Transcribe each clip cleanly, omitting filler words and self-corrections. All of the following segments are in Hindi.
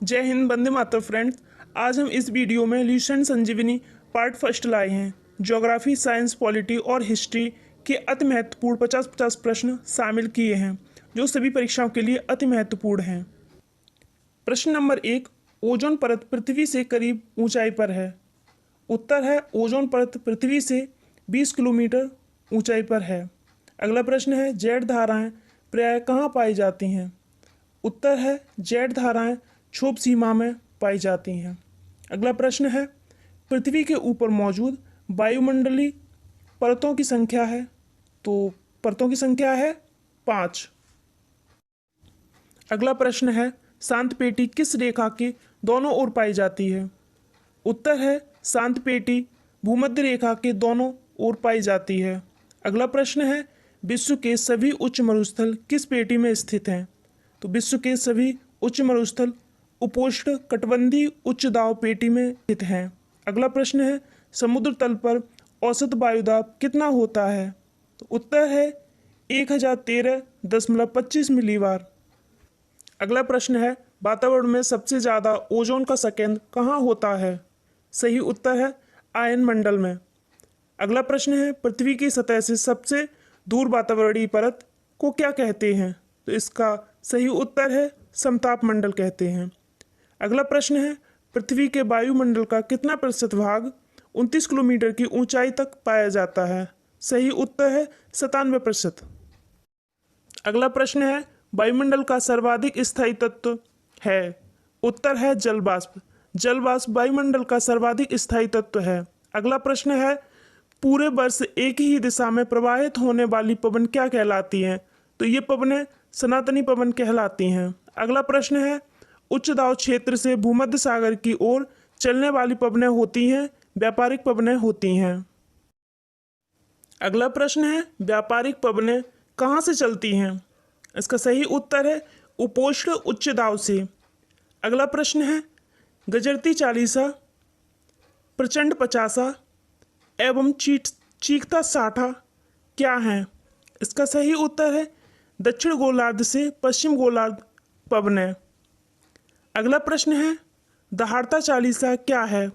जय हिंद, वंदे मातरम फ्रेंड्स। आज हम इस वीडियो में ल्यूसेंट संजीवनी पार्ट फर्स्ट लाए हैं। ज्योग्राफी, साइंस, पॉलिटी और हिस्ट्री के अति महत्वपूर्ण 50-50 प्रश्न शामिल किए हैं जो सभी परीक्षाओं के लिए अति महत्वपूर्ण हैं। प्रश्न नंबर 1, ओजोन परत पृथ्वी से करीब ऊंचाई पर है। उत्तर है ओजोन परत पृथ्वी से 20 किलोमीटर ऊंचाई पर है। अगला प्रश्न है जेड धाराएं प्रायः कहाँ पाई जाती हैं। उत्तर है जेड धाराएं क्षोभ सीमा में पाई जाती हैं। अगला प्रश्न है पृथ्वी के ऊपर मौजूद वायुमंडलीय परतों की संख्या है, तो परतों की संख्या है 5। अगला प्रश्न है शांत पेटी किस रेखा के दोनों ओर पाई जाती है। उत्तर है शांत पेटी भूमध्य रेखा के दोनों ओर पाई जाती है। अगला प्रश्न है विश्व के सभी उच्च मरुस्थल किस पेटी में स्थित हैं। तो विश्व के सभी उच्च मरुस्थल उपोष्ण कटिबंधीय उच्च दाब पेटी में स्थित हैं। अगला प्रश्न है समुद्र तल पर औसत वायुदाब कितना होता है। तो उत्तर है 1013.25 मिलीबार। अगला प्रश्न है वातावरण में सबसे ज़्यादा ओजोन का संकेंद्र कहाँ होता है। सही उत्तर है आयन मंडल में। अगला प्रश्न है पृथ्वी की सतह से सबसे दूर वातावरणीय परत को क्या कहते हैं। तो इसका सही उत्तर है समताप मंडल कहते हैं। अगला प्रश्न है पृथ्वी के वायुमंडल का कितना प्रतिशत भाग 29 किलोमीटर की ऊंचाई तक पाया जाता है। सही उत्तर है 97%। अगला प्रश्न है वायुमंडल का सर्वाधिक स्थायी तत्व है। उत्तर है जल वाष्प। जल वाष्प वायुमंडल का सर्वाधिक स्थायी तत्व है। अगला प्रश्न है पूरे वर्ष एक ही दिशा में प्रवाहित होने वाली पवन क्या कहलाती हैं। तो ये पवनें सनातनी पवन कहलाती हैं। अगला प्रश्न है उच्च दाब क्षेत्र से भूमध्य सागर की ओर चलने वाली पवनें होती हैं, व्यापारिक पवनें होती हैं। अगला प्रश्न है व्यापारिक पवनें कहाँ से चलती हैं। इसका सही उत्तर है उपोष्ण उच्च दाब से। अगला प्रश्न है गजरती चालीसा, प्रचंड पचासा एवं चीखता साठा क्या है। इसका सही उत्तर है दक्षिण गोलार्ध से पश्चिम गोलार्ध पवनें। अगला प्रश्न है दहाड़ता चालीसा क्या है।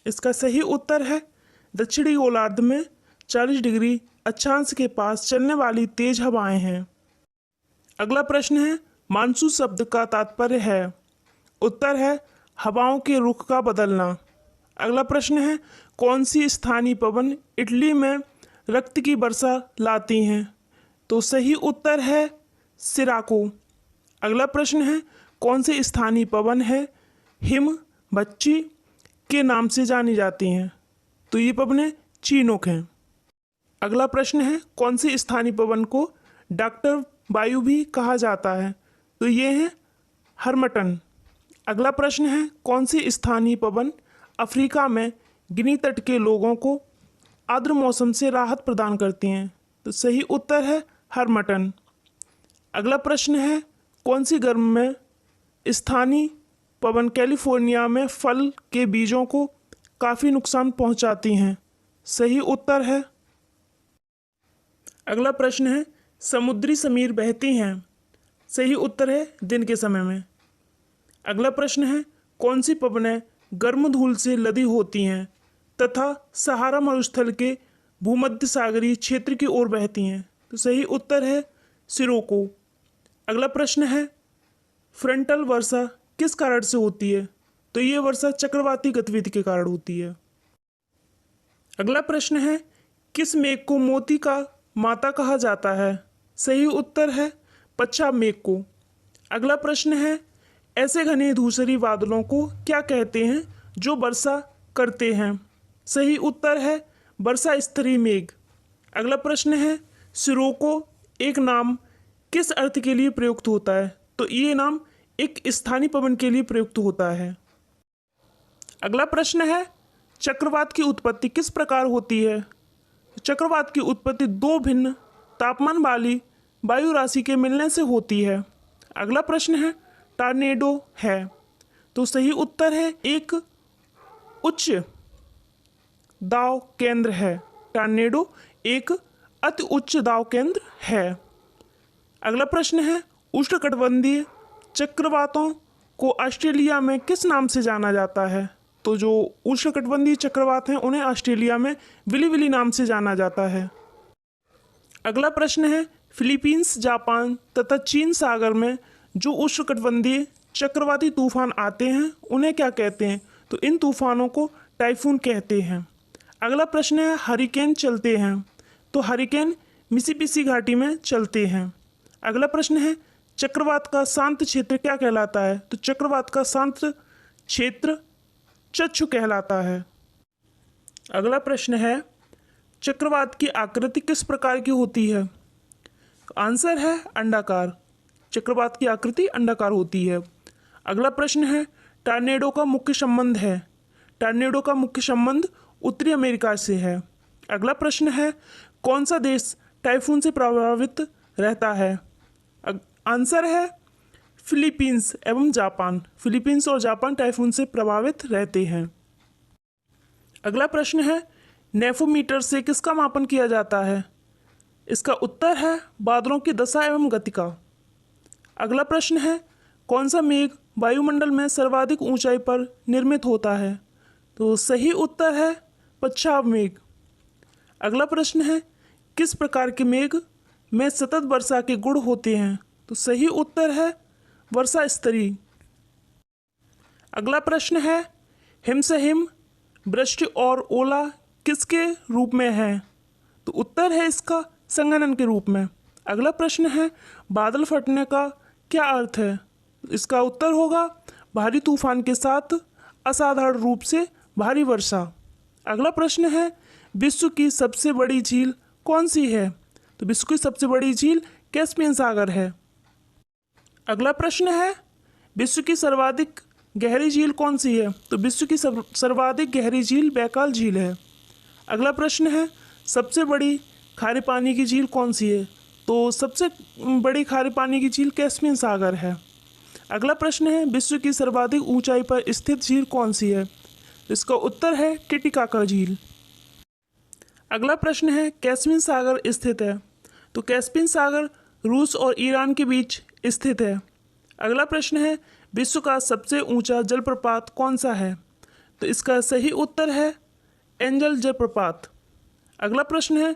इसका सही उत्तर है दक्षिणी गोलार्ध में 40 डिग्री अक्षांश के पास चलने वाली तेज हवाएं हैं। अगला प्रश्न है मानसून शब्द का तात्पर्य है। उत्तर है हवाओं के रुख का बदलना। अगला प्रश्न है कौन सी स्थानीय पवन इटली में रक्त की वर्षा लाती हैं। तो सही उत्तर है सिराको। अगला प्रश्न है कौन से स्थानीय पवन है हिम बच्ची के नाम से जानी जाती हैं। तो ये पवनें चीनोक हैं। अगला प्रश्न है कौन से स्थानीय पवन को डॉक्टर वायु भी कहा जाता है। तो ये है हर्मटन। अगला प्रश्न है कौन सी स्थानीय पवन अफ्रीका में गिनी तट के लोगों को आर्द्र मौसम से राहत प्रदान करती हैं। तो सही उत्तर है हर्मटन। अगला प्रश्न है कौन सी गर्म में स्थानीय पवन कैलिफोर्निया में फल के बीजों को काफ़ी नुकसान पहुंचाती हैं। सही उत्तर है। अगला प्रश्न है समुद्री समीर बहती हैं। सही उत्तर है दिन के समय में। अगला प्रश्न है कौन सी पवनें गर्म धूल से लदी होती हैं तथा सहारा मरुस्थल के भूमध्य सागरीय क्षेत्र की ओर बहती हैं। तो सही उत्तर है सिरोको। अगला प्रश्न है फ्रंटल वर्षा किस कारण से होती है। तो ये वर्षा चक्रवाती गतिविधि के कारण होती है। अगला प्रश्न है किस मेघ को मोती का माता कहा जाता है। सही उत्तर है पच्छाद मेघ को। अगला प्रश्न है ऐसे घने धूसरी बादलों को क्या कहते हैं जो वर्षा करते हैं। सही उत्तर है वर्षा स्तरीय मेघ। अगला प्रश्न है सिरोको एक नाम किस अर्थ के लिए प्रयुक्त होता है। तो ये नाम एक स्थानीय पवन के लिए प्रयुक्त होता है। अगला प्रश्न है चक्रवात की उत्पत्ति किस प्रकार होती है। चक्रवात की उत्पत्ति दो भिन्न तापमान वाली वायु राशि के मिलने से होती है। अगला प्रश्न है टॉर्नेडो है। तो सही उत्तर है एक उच्च दाब केंद्र है। टॉर्नेडो एक अति उच्च दाब केंद्र है। अगला प्रश्न है उष्णकटिबंधीय चक्रवातों को ऑस्ट्रेलिया में किस नाम से जाना जाता है? तो जो उष्णकटिबंधीय चक्रवात हैं उन्हें ऑस्ट्रेलिया में विली विली नाम से जाना जाता है। अगला प्रश्न है, फिलीपींस, जापान तथा चीन सागर में जो उष्णकटिबंधीय चक्रवाती तूफान आते हैं उन्हें क्या कहते हैं? तो इन तूफानों को टाइफून कहते हैं। अगला प्रश्न है, हरिकेन चलते हैं, तो हरिकेन मिसिसिपी घाटी में चलते हैं। अगला प्रश्न है, चक्रवात का शांत क्षेत्र क्या कहलाता है? तो चक्रवात का शांत क्षेत्र चक्षु कहलाता है। अगला प्रश्न है, चक्रवात की आकृति किस प्रकार की होती है? आंसर है अंडाकार। चक्रवात की आकृति अंडाकार होती है। अगला प्रश्न है, टॉर्नेडो का मुख्य संबंध है। टॉर्नेडो का मुख्य संबंध उत्तरी अमेरिका से है। अगला प्रश्न है, कौन सा देश टाइफून से प्रभावित रहता है? आंसर है फिलीपींस एवं जापान। फिलीपींस और जापान टाइफून से प्रभावित रहते हैं। अगला प्रश्न है, नेफोमीटर से किसका मापन किया जाता है? इसका उत्तर है बादलों की दशा एवं गति का। अगला प्रश्न है, कौन सा मेघ वायुमंडल में सर्वाधिक ऊंचाई पर निर्मित होता है? तो सही उत्तर है पच्छाव मेघ। अगला प्रश्न है, किस प्रकार के मेघ में सतत वर्षा के गुण होते हैं? तो सही उत्तर है वर्षा स्तरीय। अगला प्रश्न है, हिम से हिम, वृष्टि और ओला किसके रूप में है? तो उत्तर है इसका संघनन के रूप में। अगला प्रश्न है, बादल फटने का क्या अर्थ है? इसका उत्तर होगा भारी तूफान के साथ असाधारण रूप से भारी वर्षा। अगला प्रश्न है, विश्व की सबसे बड़ी झील कौन सी है? तो विश्व की सबसे बड़ी झील कैस्पियन सागर है। अगला प्रश्न है, विश्व की सर्वाधिक गहरी झील कौन सी है? तो विश्व की सर्वाधिक गहरी झील बैकाल झील है। अगला प्रश्न है, सबसे बड़ी खारे पानी की झील कौन सी है? तो सबसे बड़ी खारे पानी की झील कैस्पियन सागर है। अगला प्रश्न है, विश्व की सर्वाधिक ऊंचाई पर स्थित झील कौन सी है? इसका उत्तर है टिटिकाका झील। अगला प्रश्न है, कैस्पियन सागर स्थित है, तो कैस्पियन सागर रूस और ईरान के बीच स्थित है। अगला प्रश्न है, विश्व का सबसे ऊंचा जलप्रपात कौन सा है? तो इसका सही उत्तर है एंजल जलप्रपात। अगला प्रश्न है,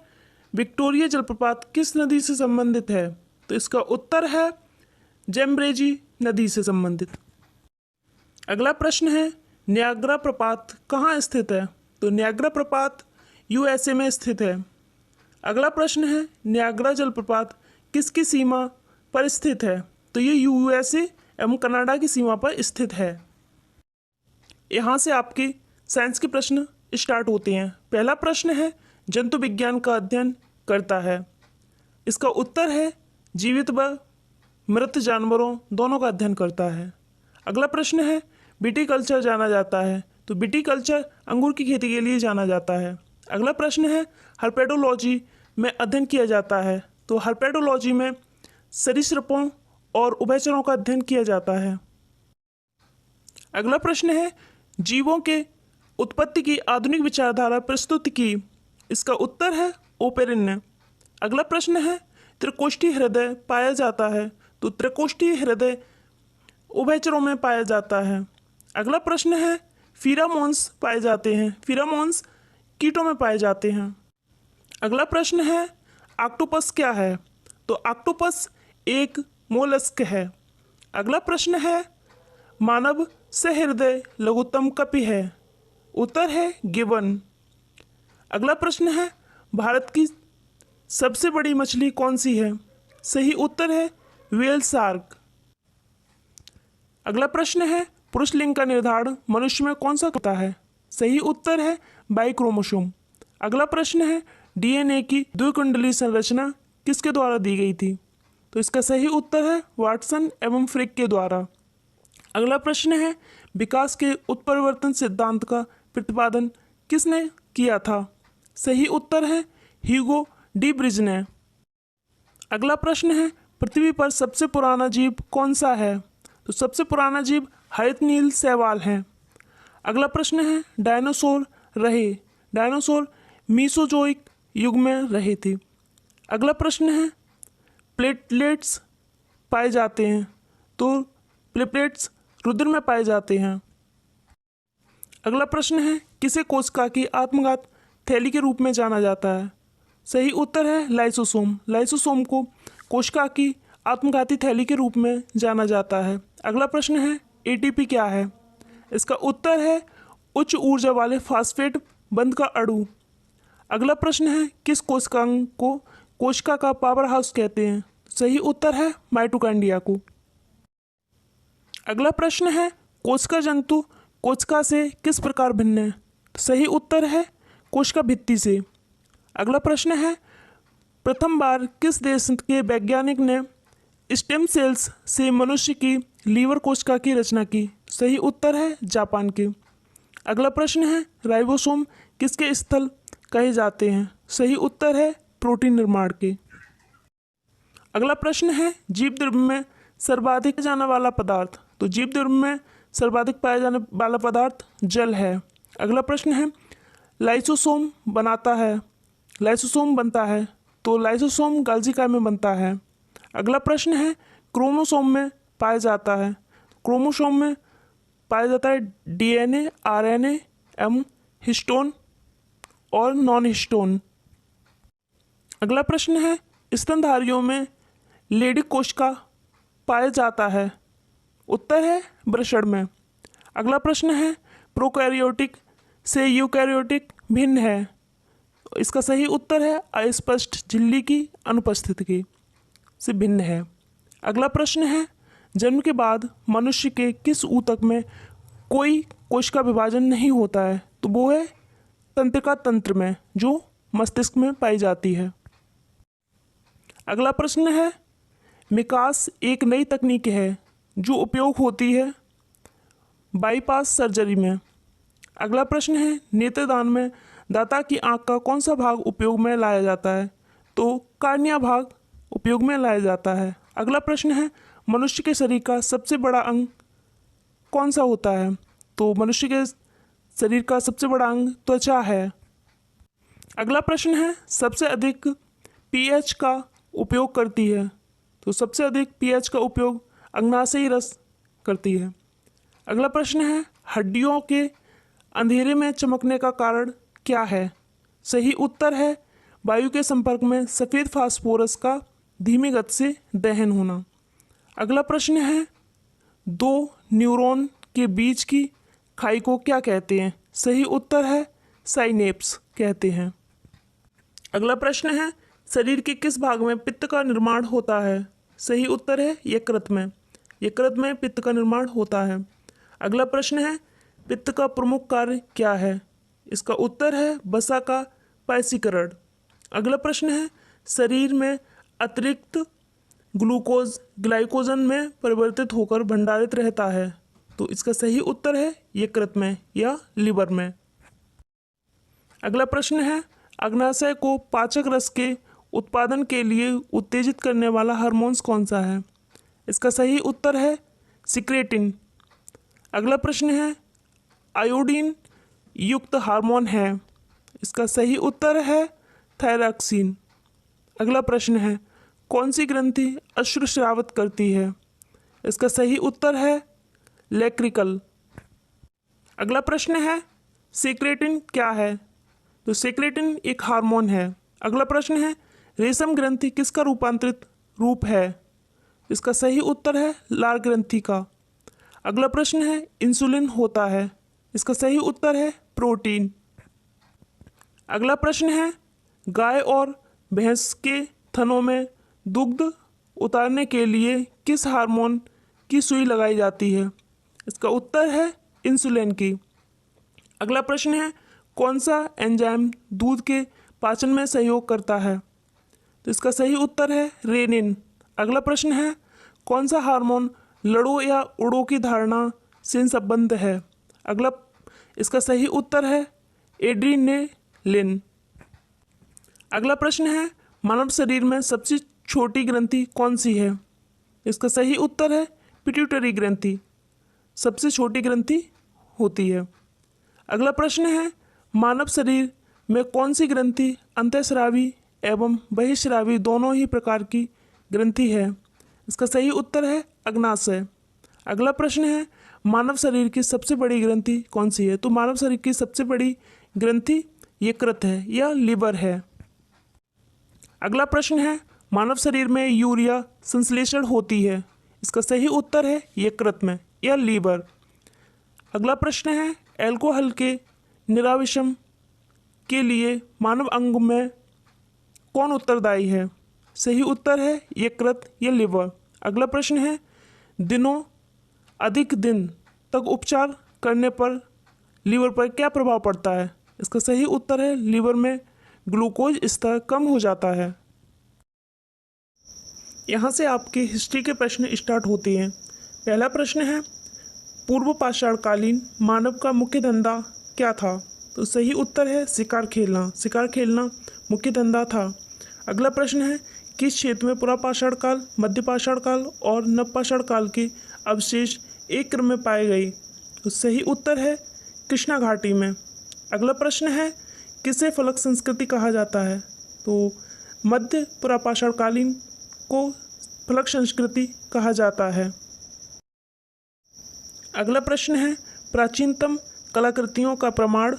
विक्टोरिया जलप्रपात किस नदी से संबंधित है? तो इसका उत्तर है जेम्ब्रेजी नदी से संबंधित। अगला प्रश्न है, नियाग्रा प्रपात कहाँ स्थित है? तो नियाग्रा प्रपात यूएसए में स्थित है। अगला प्रश्न है, नियाग्रा जलप्रपात किसकी सीमा पर स्थित है? तो ये यूएसए एवं कनाडा की सीमा पर स्थित है। यहाँ से आपके साइंस के प्रश्न स्टार्ट होते हैं। पहला प्रश्न है, जंतु विज्ञान का अध्ययन करता है। इसका उत्तर है जीवित व मृत जानवरों दोनों का अध्ययन करता है। अगला प्रश्न है, विटीकल्चर जाना जाता है, तो विटीकल्चर अंगूर की खेती के लिए जाना जाता है। अगला प्रश्न है, हर्पेडोलॉजी में अध्ययन किया जाता है, तो हर्पेडोलॉजी में सरीसृपों और उभयचरों का अध्ययन किया जाता है। अगला प्रश्न है, जीवों के उत्पत्ति की आधुनिक विचारधारा प्रस्तुत की। इसका उत्तर है ओपेरिन ने। अगला प्रश्न है, त्रिकोष्ठी हृदय पाया जाता है, तो त्रिकोष्ठी हृदय उभयचरों में पाया जाता है। अगला प्रश्न है, फीरामोन्स पाए जाते हैं, फीरामोन्स कीटों में पाए जाते हैं। अगला प्रश्न है, ऑक्टोपस क्या है? तो ऑक्टोपस एक मोलस्क है। अगला प्रश्न है, मानव सहृदय लघुत्तम कपि है? उत्तर है गिबन। अगला प्रश्न है, भारत की सबसे बड़ी मछली कौन सी है? सही उत्तर है व्हेल शार्क। अगला प्रश्न है, पुरुष लिंग का निर्धारण मनुष्य में कौन सा होता है? सही उत्तर है बाई क्रोमोसोम। अगला प्रश्न है, डीएनए की द्विकुंडली संरचना किसके द्वारा दी गई थी? तो इसका सही उत्तर है वाटसन एवं फ्रिक के द्वारा। अगला प्रश्न है, विकास के उत्परिवर्तन सिद्धांत का प्रतिपादन किसने किया था? सही उत्तर है ह्यूगो डी ब्रिज ने। अगला प्रश्न है, पृथ्वी पर सबसे पुराना जीव कौन सा है? तो सबसे पुराना जीव हरित नील शैवाल है। अगला प्रश्न है, डायनासोर रहे, डायनासोर मीसोजोइक युग में रहे थे। अगला प्रश्न है, प्लेटलेट्स पाए जाते हैं, तो प्लेटलेट्स रुधिर में पाए जाते हैं। अगला प्रश्न है, किसे कोशिका की आत्मघात थैली के रूप में जाना जाता है? सही उत्तर है लाइसोसोम। लाइसोसोम को कोशिका की आत्मघाती थैली के रूप में जाना जाता है। अगला प्रश्न है, एटीपी क्या है? इसका उत्तर है उच्च ऊर्जा वाले फास्फेट बंध का अणु। अगला प्रश्न है, किस कोशिकांग को कोशिका का पावर हाउस कहते हैं? सही उत्तर है माइटोकॉन्ड्रिया को। अगला प्रश्न है, कोशिका जंतु कोशिका से किस प्रकार भिन्न है? सही उत्तर है कोशिका भित्ति से। अगला प्रश्न है, प्रथम बार किस देश के वैज्ञानिक ने स्टेम सेल्स से मनुष्य की लीवर कोशिका की रचना की? सही उत्तर है जापान के। अगला प्रश्न है, राइबोसोम किसके स्थल कहे जाते हैं? सही उत्तर है प्रोटीन निर्माण के। अगला प्रश्न है, जीव द्रव्य में सर्वाधिक पाया जाने वाला पदार्थ? तो जीव द्रव्य में सर्वाधिक पाया जाने वाला पदार्थ जल है। अगला प्रश्न है, लाइसोसोम बनता है तो लाइसोसोम गाल्जिका में बनता है। अगला प्रश्न है, क्रोमोसोम में पाया जाता है? क्रोमोसोम में पाया जाता है डीएनए, आरएनए एवं हिस्टोन और नॉन हिस्टोन। अगला प्रश्न है, स्तनधारियों में लेडी कोशिका पाया जाता है? उत्तर है वृषण में। अगला प्रश्न है, प्रोकैरियोटिक से यूकैरियोटिक भिन्न है? इसका सही उत्तर है अस्पष्ट झिल्ली की अनुपस्थिति से भिन्न है। अगला प्रश्न है, जन्म के बाद मनुष्य के किस ऊतक में कोई कोशिका विभाजन नहीं होता है? तो वो है तंत्रिका तंत्र में, जो मस्तिष्क में पाई जाती है। अगला प्रश्न है, मिकास एक नई तकनीक है जो उपयोग होती है बाईपास सर्जरी में। अगला प्रश्न है, नेत्रदान में दाता की आंख का कौन सा भाग उपयोग में लाया जाता है? तो कार्निया भाग उपयोग में लाया जाता है। अगला प्रश्न है, मनुष्य के शरीर का सबसे बड़ा अंग कौन सा होता है? तो मनुष्य के शरीर का सबसे बड़ा अंग त्वचा है। अगला प्रश्न है, सबसे अधिक पीएच का उपयोग करती है? तो सबसे अधिक पीएच का उपयोग अग्नाशयी रस करती है। अगला प्रश्न है, हड्डियों के अंधेरे में चमकने का कारण क्या है? सही उत्तर है वायु के संपर्क में सफ़ेद फास्फोरस का धीमी गति से दहन होना। अगला प्रश्न है, दो न्यूरॉन के बीच की खाई को क्या कहते हैं? सही उत्तर है साइनेप्स कहते हैं। अगला प्रश्न है, शरीर के किस भाग में पित्त का निर्माण होता है? सही उत्तर है यकृत में। यकृत में पित्त का निर्माण होता है। अगला प्रश्न है, पित्त का प्रमुख कार्य क्या है? इसका उत्तर है वसा का पायसीकरण। अगला प्रश्न है, शरीर में अतिरिक्त ग्लूकोज ग्लाइकोजन में परिवर्तित होकर भंडारित रहता है? तो इसका सही उत्तर है यकृत में या लिवर में। अगला प्रश्न है, अग्नाशय को पाचक रस के उत्पादन के लिए उत्तेजित करने वाला हार्मोन्स कौन सा है? इसका सही उत्तर है सिक्रेटिन। अगला प्रश्न है, आयोडीन युक्त हार्मोन है? इसका सही उत्तर है थायरॉक्सिन। अगला प्रश्न है, कौन सी ग्रंथि अश्रु स्रावित करती है? इसका सही उत्तर है लेक्रिकल। अगला प्रश्न है, सेक्रेटिन क्या है? तो सेक्रेटिन एक हार्मोन है। अगला प्रश्न है, रेशम ग्रंथि किसका रूपांतरित रूप है? इसका सही उत्तर है लाल ग्रंथि का। अगला प्रश्न है, इंसुलिन होता है? इसका सही उत्तर है प्रोटीन। अगला प्रश्न है, गाय और भैंस के थनों में दुग्ध उतारने के लिए किस हार्मोन की सुई लगाई जाती है? इसका उत्तर है इंसुलिन की। अगला प्रश्न है, कौन सा एंजाइम दूध के पाचन में सहयोग करता है? तो इसका सही उत्तर है रेनिन। अगला प्रश्न है, कौन सा हार्मोन लड़ो या उड़ो की धारणा से संबंध है? इसका सही उत्तर है एड्रीनेलिन। अगला प्रश्न है, मानव शरीर में सबसे छोटी ग्रंथि कौन सी है? इसका सही उत्तर है पिट्यूटरी ग्रंथि सबसे छोटी ग्रंथि होती है। अगला प्रश्न है, मानव शरीर में कौन सी ग्रंथि अंतःस्रावी एवं बहिःस्रावी दोनों ही प्रकार की ग्रंथि है? इसका सही उत्तर है अग्नाशय। अगला प्रश्न है, मानव शरीर की सबसे बड़ी ग्रंथि कौन सी है? तो मानव शरीर की सबसे बड़ी ग्रंथि यकृत है या लीवर है। अगला प्रश्न है, मानव शरीर में यूरिया संश्लेषण होती है। इसका सही उत्तर है यकृत में या लीवर। अगला प्रश्न है, अल्कोहल के निराविषम के लिए मानव अंग में कौन उत्तरदायी है? सही उत्तर है यकृत या लीवर। अगला प्रश्न है, अधिक दिन तक उपचार करने पर लीवर पर क्या प्रभाव पड़ता है? इसका सही उत्तर है लीवर में ग्लूकोज स्तर कम हो जाता है। यहाँ से आपके हिस्ट्री के प्रश्न स्टार्ट होते हैं। पहला प्रश्न है, पूर्व पाषाणकालीन मानव का मुख्य धंधा क्या था? तो सही उत्तर है शिकार खेलना। शिकार खेलना मुख्य धंधा था। अगला प्रश्न है, किस क्षेत्र में पुरापाषाण काल, मध्य पाषाण काल और नवपाषाण काल के अवशेष एक क्रम में पाए गए? तो सही उत्तर है कृष्णा घाटी में। अगला प्रश्न है, किसे फलक संस्कृति कहा जाता है? तो मध्य पुरापाषाण कालीन को फलक संस्कृति कहा जाता है। अगला प्रश्न है, प्राचीनतम कलाकृतियों का प्रमाण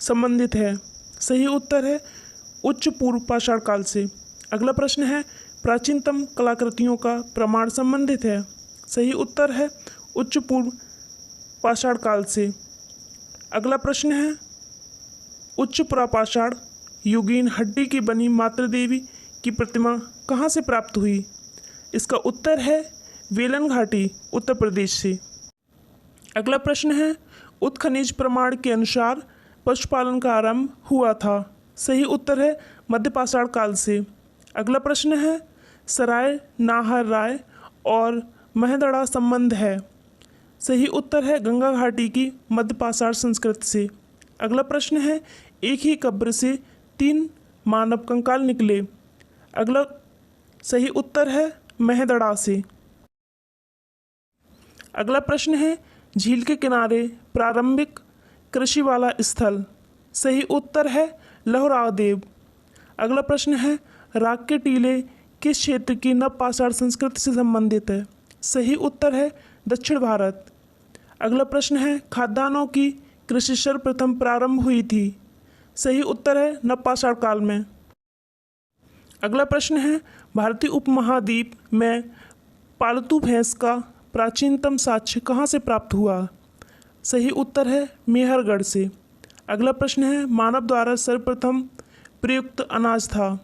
संबंधित है। सही उत्तर है उच्च पूर्व पाषाण काल से। अगला प्रश्न है, प्राचीनतम कलाकृतियों का प्रमाण संबंधित है। सही उत्तर है उच्च पूर्व पाषाण काल से। अगला प्रश्न है, उच्च पुरापाषाण युगीन हड्डी की बनी मातृ देवी की प्रतिमा कहाँ से प्राप्त हुई? इसका उत्तर है वेलन घाटी, उत्तर प्रदेश से। अगला प्रश्न है, उत्खनिज प्रमाण के अनुसार पशुपालन का आरंभ हुआ था। सही उत्तर है मध्य पाषाण काल से। अगला प्रश्न है, सराय नाहर राय और महदड़ा संबंध है। सही उत्तर है गंगा घाटी की मध्य पाषाण संस्कृति से। अगला प्रश्न है, एक ही कब्र से 3 मानव कंकाल निकले। अगला सही उत्तर है महदड़ा से। अगला प्रश्न है, झील के किनारे प्रारंभिक कृषि वाला स्थल। सही उत्तर है लहरादेव। अगला प्रश्न है, राग के टीले किस क्षेत्र की नवपाषाण संस्कृति से संबंधित है? सही उत्तर है दक्षिण भारत। अगला प्रश्न है, खाद्यान्नों की कृषि सर्वप्रथम प्रारंभ हुई थी। सही उत्तर है नवपाषाण काल में। अगला प्रश्न है, भारतीय उपमहाद्वीप में पालतू भैंस का प्राचीनतम साक्ष्य कहाँ से प्राप्त हुआ? सही उत्तर है मेहरगढ़ से। अगला प्रश्न है, मानव द्वारा सर्वप्रथम प्रयुक्त अनाज था।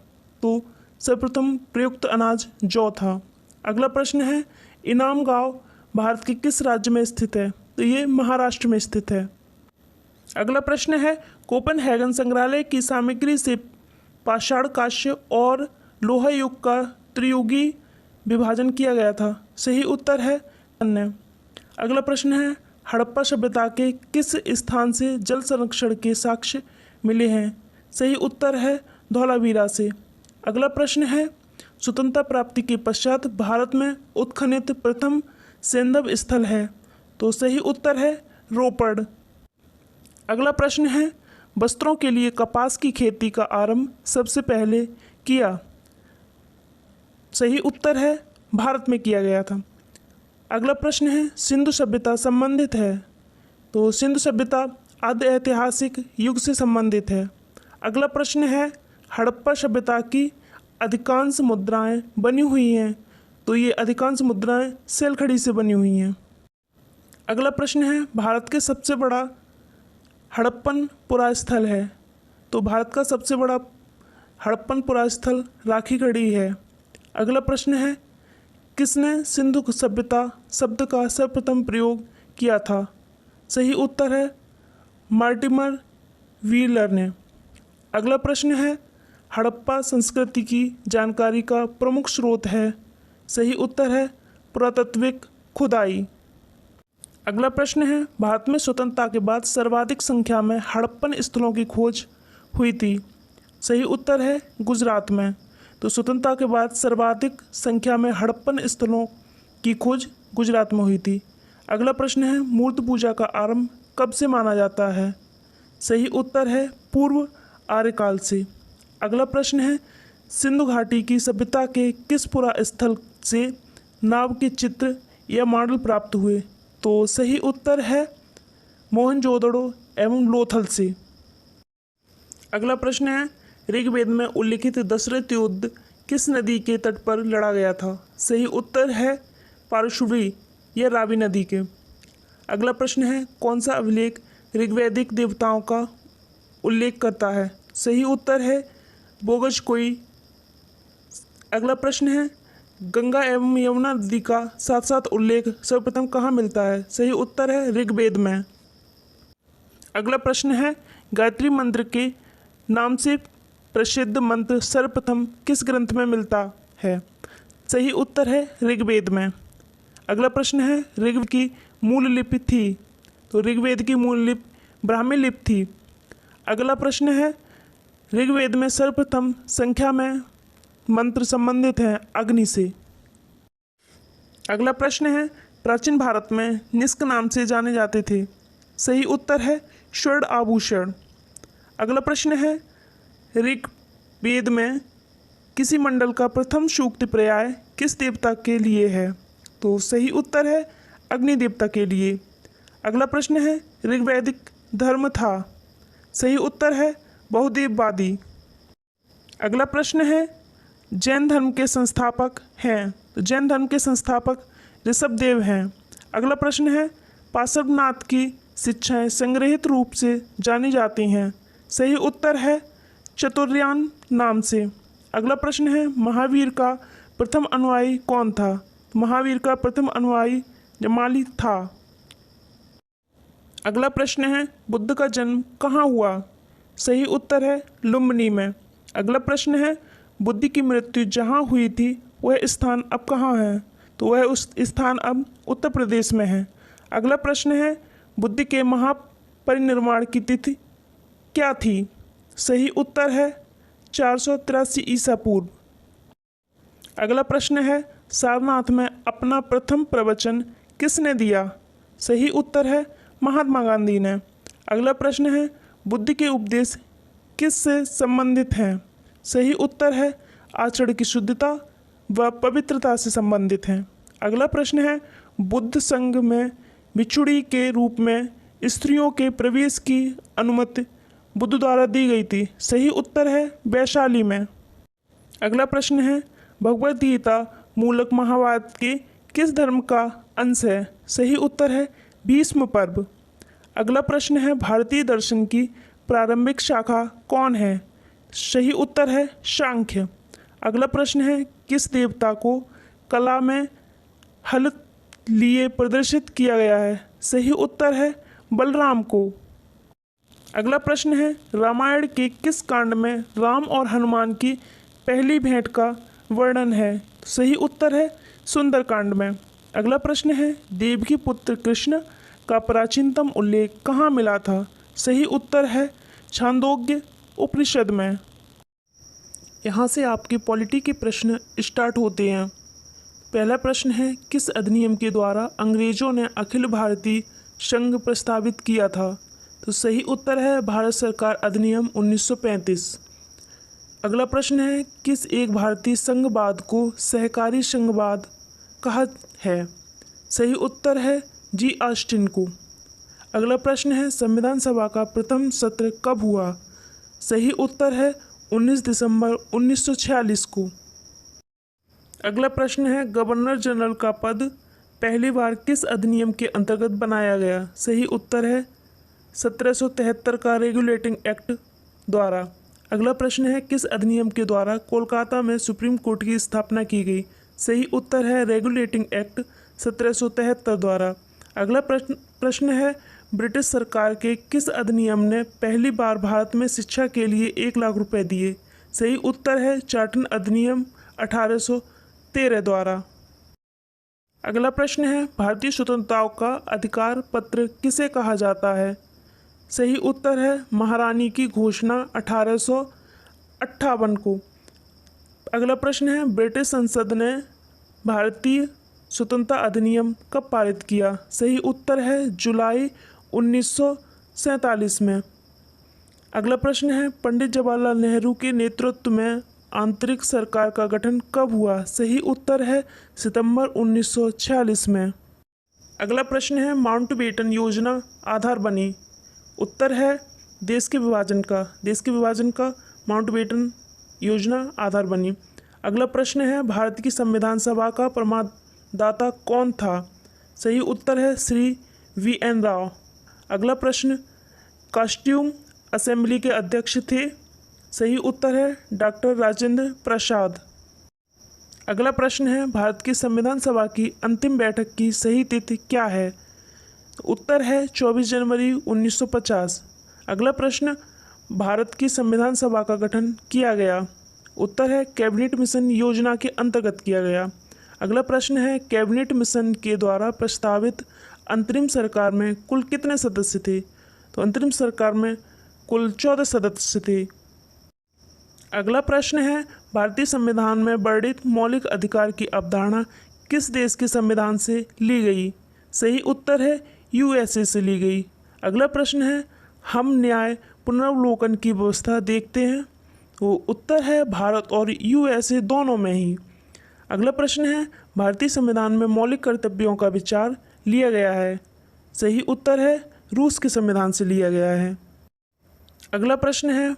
तो सर्वप्रथम प्रयुक्त अनाज जौ था। अगला प्रश्न है, इनाम गांव भारत के किस राज्य में स्थित है? तो ये महाराष्ट्र में स्थित है। अगला प्रश्न है, कोपेनहेगन संग्रहालय की सामग्री से पाषाण, कांस्य और लोहा युग का त्रियुगी विभाजन किया गया था। सही उत्तर है अन्य। अगला प्रश्न है, हड़प्पा सभ्यता के किस स्थान से जल संरक्षण के साक्ष्य मिले हैं? सही उत्तर है धौलावीरा से। अगला प्रश्न है, स्वतंत्रता प्राप्ति के पश्चात भारत में उत्खनित प्रथम सैंधव स्थल है। तो सही उत्तर है रोपड़। अगला प्रश्न है, वस्त्रों के लिए कपास की खेती का आरंभ सबसे पहले किया। सही उत्तर है भारत में किया गया था। अगला प्रश्न है, सिंधु सभ्यता संबंधित है। तो सिंधु सभ्यता आद्य ऐतिहासिक युग से संबंधित है। अगला प्रश्न है, हड़प्पा सभ्यता की अधिकांश मुद्राएं बनी हुई हैं। तो ये अधिकांश मुद्राएं सेलखड़ी से बनी हुई हैं। अगला प्रश्न है, भारत के सबसे बड़ा हड़प्पन पुरास्थल है। तो भारत का सबसे बड़ा हड़प्पन पुरास्थल राखीगढ़ी है। अगला प्रश्न है, किसने सिंधु सभ्यता शब्द का सर्वप्रथम प्रयोग किया था? सही उत्तर है मार्टिमर व्हीलर ने। अगला प्रश्न है, हड़प्पा संस्कृति की जानकारी का प्रमुख स्रोत है। सही उत्तर है पुरातात्विक खुदाई। अगला प्रश्न है, भारत में स्वतंत्रता के बाद सर्वाधिक संख्या में हड़प्पन स्थलों की खोज हुई थी। सही उत्तर है गुजरात में। तो स्वतंत्रता के बाद सर्वाधिक संख्या में हड़प्पन स्थलों की खोज गुजरात में हुई थी। अगला प्रश्न है, मूर्ति पूजा का आरंभ कब से माना जाता है? सही उत्तर है पूर्व आर्यकाल से। अगला प्रश्न है, सिंधु घाटी की सभ्यता के किस पुरा स्थल से नाव के चित्र या मॉडल प्राप्त हुए? तो सही उत्तर है मोहनजोदड़ो एवं लोथल से। अगला प्रश्न है, ऋग्वेद में उल्लिखित दशरथ युद्ध किस नदी के तट पर लड़ा गया था? सही उत्तर है पारशुरी या रावी नदी के। अगला प्रश्न है, कौन सा अभिलेख ऋग्वैदिक देवताओं का उल्लेख करता है? सही उत्तर है बोगज कोई। अगला प्रश्न है, गंगा एवं यमुना नदी का साथ साथ उल्लेख सर्वप्रथम कहाँ मिलता है? सही उत्तर है ऋग्वेद में। अगला प्रश्न है, गायत्री मंत्र के नाम से प्रसिद्ध मंत्र सर्वप्रथम किस ग्रंथ में मिलता है? सही उत्तर है ऋग्वेद में। अगला प्रश्न है, ऋग्वेद की मूल लिपि थी? तो ऋग्वेद की मूल लिपि ब्राह्मी लिपि थी। अगला प्रश्न है, ऋग्वेद में सर्वप्रथम संख्या में मंत्र संबंधित हैं अग्नि से। अगला प्रश्न है, प्राचीन भारत में निष्क नाम से जाने जाते थे? सही उत्तर है स्वर्ण आभूषण। अगला प्रश्न है, ऋग्वेद में किसी मंडल का प्रथम सूक्त पर्याय किस देवता के लिए है? तो सही उत्तर है अग्नि देवता के लिए। अगला प्रश्न है, ऋग्वैदिक धर्म था? सही उत्तर है बहुदेववादी। अगला प्रश्न है, जैन धर्म के संस्थापक हैं? तो जैन धर्म के संस्थापक ऋषभदेव हैं। अगला प्रश्न है, पार्श्वनाथ की शिक्षाएं संग्रहित रूप से जानी जाती हैं? सही उत्तर है चतुर्यान नाम से। अगला प्रश्न है, महावीर का प्रथम अनुयायी कौन था? महावीर का प्रथम अनुयायी जमाली था। अगला प्रश्न है, बुद्ध का जन्म कहाँ हुआ? सही उत्तर है लुम्बिनी में। अगला प्रश्न है, बुद्ध की मृत्यु जहाँ हुई थी वह स्थान अब कहाँ है? तो वह उस स्थान अब उत्तर प्रदेश में है। अगला प्रश्न है, बुद्ध के महापरिनिर्वाण की तिथि क्या थी? सही उत्तर है 483 ईसा पूर्व। अगला प्रश्न है, सारनाथ में अपना प्रथम प्रवचन किसने दिया? सही उत्तर है महात्मा गांधी ने। अगला प्रश्न है, बुद्ध के उपदेश किससे संबंधित हैं? सही उत्तर है आचरण की शुद्धता व पवित्रता से संबंधित हैं। अगला प्रश्न है, बुद्ध संघ में भिक्षुणी के रूप में स्त्रियों के प्रवेश की अनुमति बुद्ध द्वारा दी गई थी? सही उत्तर है वैशाली में। अगला प्रश्न है, भगवद गीता मूलक महाभारत के किस धर्म का अंश है? सही उत्तर है भीष्म पर्व। अगला प्रश्न है, भारतीय दर्शन की प्रारंभिक शाखा कौन है? सही उत्तर है सांख्य। अगला प्रश्न है, किस देवता को कला में हल लिए प्रदर्शित किया गया है? सही उत्तर है बलराम को। अगला प्रश्न है, रामायण के किस कांड में राम और हनुमान की पहली भेंट का वर्णन है? सही उत्तर है सुंदरकांड में। अगला प्रश्न है, देवकी पुत्र कृष्ण का प्राचीनतम उल्लेख कहाँ मिला था? सही उत्तर है छांदोग्य उपनिषद में। यहाँ से आपके पॉलिटी के प्रश्न स्टार्ट होते हैं। पहला प्रश्न है, किस अधिनियम के द्वारा अंग्रेजों ने अखिल भारतीय संघ प्रस्तावित किया था? तो सही उत्तर है भारत सरकार अधिनियम 1935। अगला प्रश्न है, किस एक भारतीय संघवाद को सहकारी संघवाद कहा है? सही उत्तर है जी ऑस्टिन को। अगला प्रश्न है, संविधान सभा का प्रथम सत्र कब हुआ? सही उत्तर है 19 दिसंबर 1946 को। अगला प्रश्न है, गवर्नर जनरल का पद पहली बार किस अधिनियम के अंतर्गत बनाया गया? सही उत्तर है 1773 का रेगुलेटिंग एक्ट द्वारा। अगला प्रश्न है, किस अधिनियम के द्वारा कोलकाता में सुप्रीम कोर्ट की स्थापना की गई? सही उत्तर है रेगुलेटिंग एक्ट 1773 द्वारा। अगला प्रश्न है, ब्रिटिश सरकार के किस अधिनियम ने पहली बार भारत में शिक्षा के लिए 1 लाख रुपए दिए? सही उत्तर है चार्टन अधिनियम 1813 द्वारा। अगला प्रश्न है, भारतीय स्वतंत्रताओं का अधिकार पत्र किसे कहा जाता है? सही उत्तर है महारानी की घोषणा 1858 को। अगला प्रश्न है, ब्रिटिश संसद ने भारतीय स्वतंत्रता अधिनियम कब पारित किया? सही उत्तर है जुलाई 1947 में। अगला प्रश्न है, पंडित जवाहरलाल नेहरू के नेतृत्व में आंतरिक सरकार का गठन कब हुआ? सही उत्तर है सितंबर 1946 में। अगला प्रश्न है माउंटबेटन योजना आधार बनी। उत्तर है देश के विभाजन का माउंटबेटन योजना आधार बनी। अगला प्रश्न है भारत की संविधान सभा का प्रमाणदाता कौन था? सही उत्तर है श्री वी.एन. राव। अगला प्रश्न कॉस्ट्यूम असेंबली के अध्यक्ष थे? सही उत्तर है डॉक्टर राजेंद्र प्रसाद। अगला प्रश्न है भारत की संविधान सभा की अंतिम बैठक की सही तिथि क्या है? उत्तर है 24 जनवरी 1950। अगला प्रश्न भारत की संविधान सभा का गठन किया गया? उत्तर है कैबिनेट मिशन योजना के अंतर्गत किया गया। अगला प्रश्न है कैबिनेट मिशन के द्वारा प्रस्तावित अंतरिम सरकार में कुल कितने सदस्य थे? तो अंतरिम सरकार में कुल 14 सदस्य थे। अगला प्रश्न है भारतीय संविधान में वर्णित मौलिक अधिकार की अवधारणा किस देश के संविधान से ली गई? सही उत्तर है यूएसए से ली गई। अगला प्रश्न है हम न्याय पुनर्वलोकन की व्यवस्था देखते हैं? वो उत्तर है भारत और यूएसए दोनों में ही। अगला प्रश्न है भारतीय संविधान में मौलिक कर्तव्यों का विचार लिया गया है? सही उत्तर है रूस के संविधान से लिया गया है। अगला प्रश्न है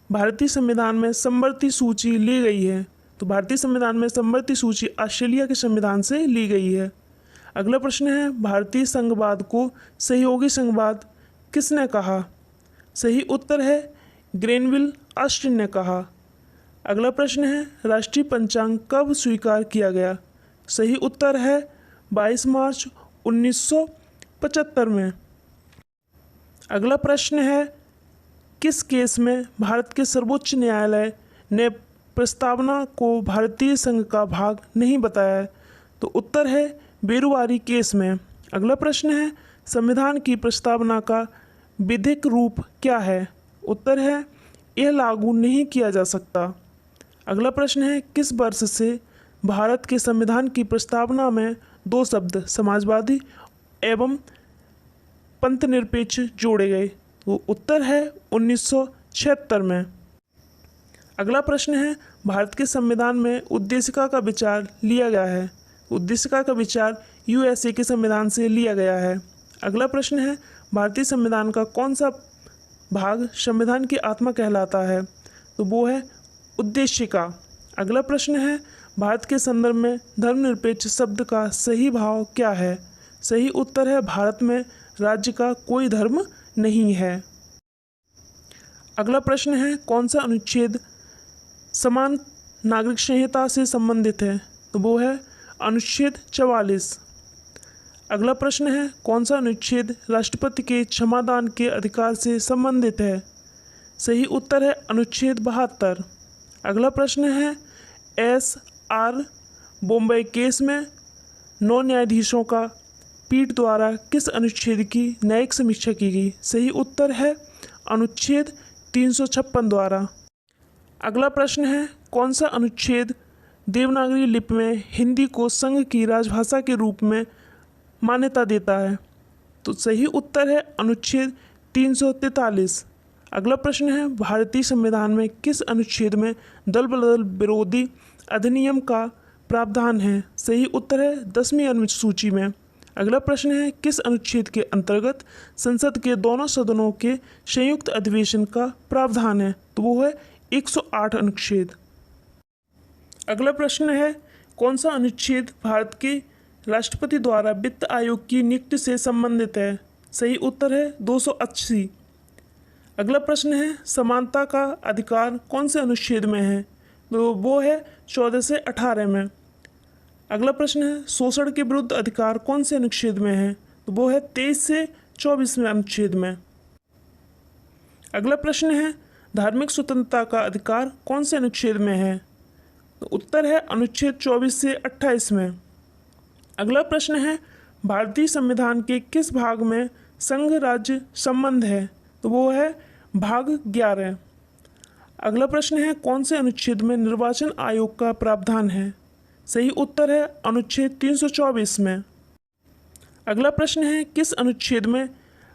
भारतीय संविधान में समवर्ती सूची ली गई है? तो भारतीय संविधान में समवर्ती सूची ऑस्ट्रेलिया के संविधान से ली गई है। अगला प्रश्न है भारतीय संघवाद को सहयोगी संघवाद किसने कहा? सही उत्तर है ग्रेनविल ऑस्टिन ने कहा। अगला प्रश्न है राष्ट्रीय पंचांग कब स्वीकार किया गया? सही उत्तर है 22 मार्च 1975 में। अगला प्रश्न है किस केस में भारत के सर्वोच्च न्यायालय ने प्रस्तावना को भारतीय संघ का भाग नहीं बताया है? तो उत्तर है बेरुआरी केस में। अगला प्रश्न है संविधान की प्रस्तावना का विधिक रूप क्या है? उत्तर है यह लागू नहीं किया जा सकता। अगला प्रश्न है किस वर्ष से भारत के संविधान की प्रस्तावना में 2 शब्द समाजवादी एवं पंथनिरपेक्ष जोड़े गए? तो उत्तर है 1976 में। अगला प्रश्न है भारत के संविधान में उद्देशिका का विचार लिया गया है? उद्देशिका का विचार यूएसए के संविधान से लिया गया है। अगला प्रश्न है भारतीय संविधान का कौन सा भाग संविधान की आत्मा कहलाता है? तो वो है उद्देशिका। अगला प्रश्न है भारत के संदर्भ में धर्मनिरपेक्ष शब्द का सही भाव क्या है? सही उत्तर है भारत में राज्य का कोई धर्म नहीं है। अगला प्रश्न है कौन सा अनुच्छेद समान नागरिक संहिता से संबंधित है? तो वो है अनुच्छेद 44। अगला प्रश्न है कौन सा अनुच्छेद राष्ट्रपति के क्षमादान के अधिकार से संबंधित है? सही उत्तर है अनुच्छेद 72। अगला प्रश्न है एस.आर. बॉम्बे केस में 9 न्यायाधीशों का पीठ द्वारा किस अनुच्छेद की न्यायिक समीक्षा की गई? सही उत्तर है अनुच्छेद 356 द्वारा। अगला प्रश्न है कौन सा अनुच्छेद देवनागरी लिपि में हिंदी को संघ की राजभाषा के रूप में मान्यता देता है? तो सही उत्तर है अनुच्छेद 343। अगला प्रश्न है भारतीय संविधान में किस अनुच्छेद में दल बदल विरोधी अधिनियम का प्रावधान है? सही उत्तर है 10वीं अनुसूची में। अगला प्रश्न है किस अनुच्छेद के अंतर्गत संसद के दोनों सदनों के संयुक्त अधिवेशन का प्रावधान है? तो वो है 108 अनुच्छेद। अगला प्रश्न है कौन सा अनुच्छेद भारत के राष्ट्रपति द्वारा वित्त आयोग की नियुक्ति से संबंधित है? सही उत्तर है 280। अगला प्रश्न है समानता का अधिकार कौन से अनुच्छेद में है? तो वो है 14 से 18 में। अगला प्रश्न है शोषण के विरुद्ध अधिकार कौन से अनुच्छेद में है? तो वो है 23 से 24वें अनुच्छेद में। अगला प्रश्न है धार्मिक स्वतंत्रता का अधिकार कौन से अनुच्छेद में है? तो उत्तर है अनुच्छेद 24 से 28 में। अगला प्रश्न है भारतीय संविधान के किस भाग में संघ राज्य संबंध है? तो वो है भाग 11। अगला प्रश्न है कौन से अनुच्छेद में निर्वाचन आयोग का प्रावधान है? सही उत्तर है अनुच्छेद 324 में। अगला प्रश्न है किस अनुच्छेद में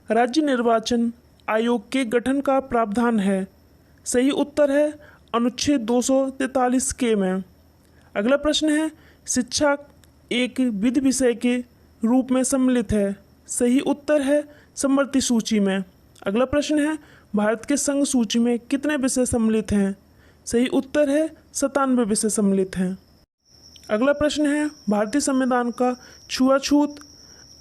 राज्य निर्वाचन आयोग के गठन का प्रावधान है? सही उत्तर है अनुच्छेद 243 के में। अगला प्रश्न है शिक्षा एक विधि विषय के रूप में सम्मिलित है? सही उत्तर है समवर्ती सूची में। अगला प्रश्न है भारत के संघ सूची में कितने विषय सम्मिलित हैं? सही उत्तर है 97 विषय सम्मिलित हैं। अगला प्रश्न है भारतीय संविधान का छुआछूत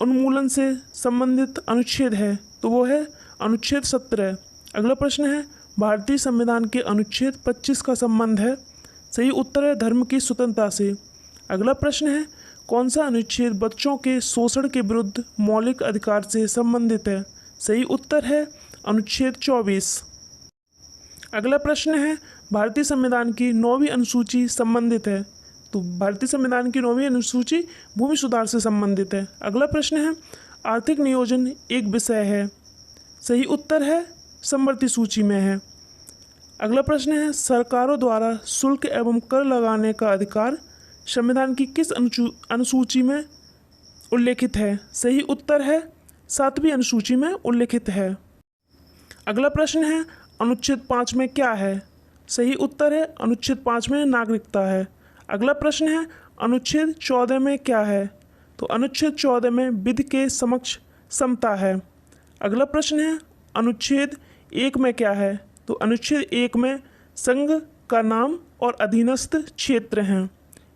उन्मूलन से संबंधित अनुच्छेद है, तो वो है अनुच्छेद 17। अगला प्रश्न है भारतीय संविधान के अनुच्छेद 25 का संबंध है? सही उत्तर है धर्म की स्वतंत्रता से। अगला प्रश्न है कौन सा अनुच्छेद बच्चों के शोषण के विरुद्ध मौलिक अधिकार से संबंधित है? सही उत्तर है अनुच्छेद 24। अगला प्रश्न है भारतीय संविधान की 9वीं अनुसूची संबंधित है, तो भारतीय संविधान की 9वीं अनुसूची भूमि सुधार से संबंधित है। अगला प्रश्न है आर्थिक नियोजन एक विषय है? सही उत्तर है समवर्ती सूची में है। अगला प्रश्न है सरकारों द्वारा शुल्क एवं कर लगाने का अधिकार संविधान की किस अनुसूची में उल्लेखित है? सही उत्तर है 7वीं अनुसूची में उल्लेखित है। अगला प्रश्न है अनुच्छेद 5 में क्या है? सही उत्तर है अनुच्छेद 5 में नागरिकता है। अगला प्रश्न है अनुच्छेद 14 में क्या है? तो अनुच्छेद 14 में विधि के समक्ष समता है। अगला प्रश्न है अनुच्छेद 1 में क्या है? तो अनुच्छेद 1 में संघ का नाम और अधीनस्थ क्षेत्र हैं।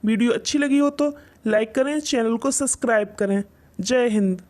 वीडियो अच्छी लगी हो तो लाइक करें, चैनल को सब्सक्राइब करें। जय हिंद।